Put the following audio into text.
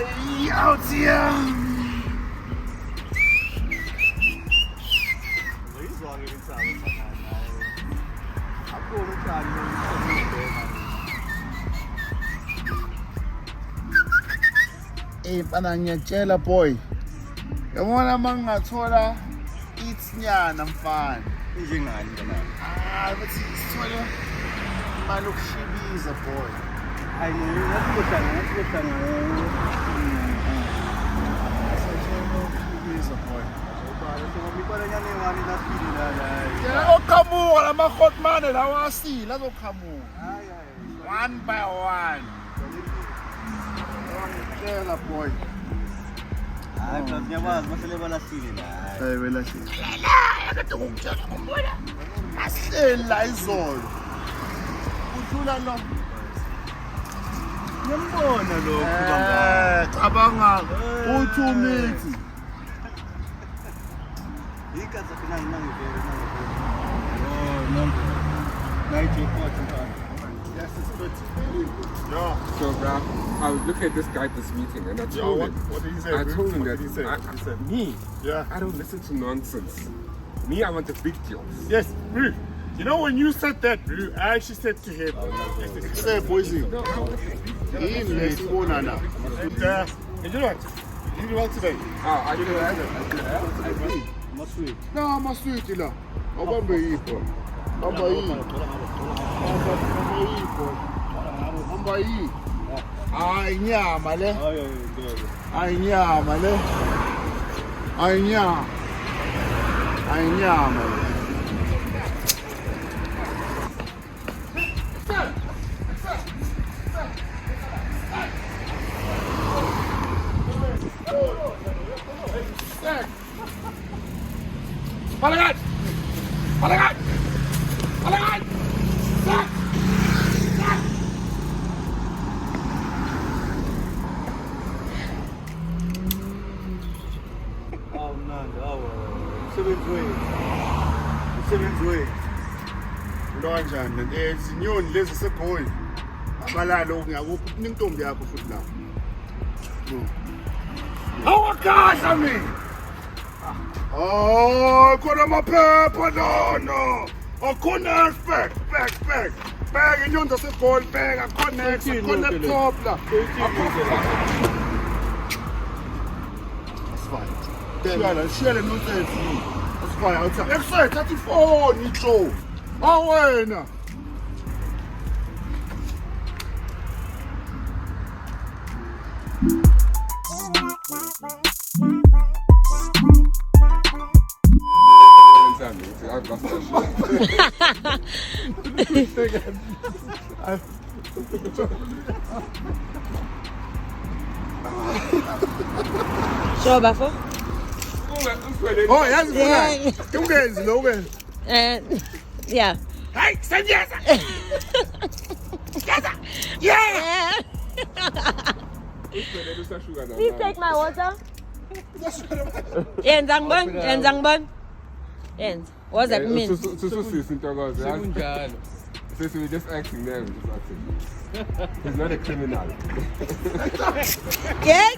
out here. Eh, pana ngiyakutshela boy. Yabona mangingathola itsnyana mfana. Njengani ngana? Bathi sithole imali yokushibiza boy. Hayi nasihlangana. Oqhamuka lama-hotmane lawa asile azoqhamuka. One by one. Ngiyakutshela boy. Hayi phela ngiyabazi bahlele balahlile la. Hayi belahlile. Kade ngumtshela umbona. Asihleli la izolo. Udlula lo. Ngiyambona lo kubanga. Cabanga u2 minutes. Ikaza kana nangivele. Oh, number. 94. Yes, it's good. Yeah. So, I was looking at this guy at this meeting, and I told him. What did he say? I told him What that did he say? me, Yeah. I don't listen to nonsense. Me, I want the big deals. Yes, Bru. You know when you said that, Bru, I actually said to him, say, boysy, No, I want the big deals. let's go now. And you know what? You know what today? I did it. Masui. No, my sweet, you know. I'm going to be boy. I'm going to eat. Ay, nyama le. Ay, nyama le. Ay, nyama. Ay, nyama le. Palagat! Palagat! Palagat! Stop! Stop! Oh man, seventh way. Kanjani izinyoni lezi segoli abalalo ngiyakuphi nintombi yakho futhi la awakahla mina oh khona amaphepha no akhona back inyoni zasegoli back akhona laptop la that's fine shiyale nonsense that's fine awuthatha thatha ifoni ixo awena I've lost that Sure, Bafo? oh yazi funa ungenzi lo ukwenza Yeah. hey sanyeza yeah Please take my water. Jens, what's that mean? So we're just acting there. We're just acting. He's not a criminal. Yeah?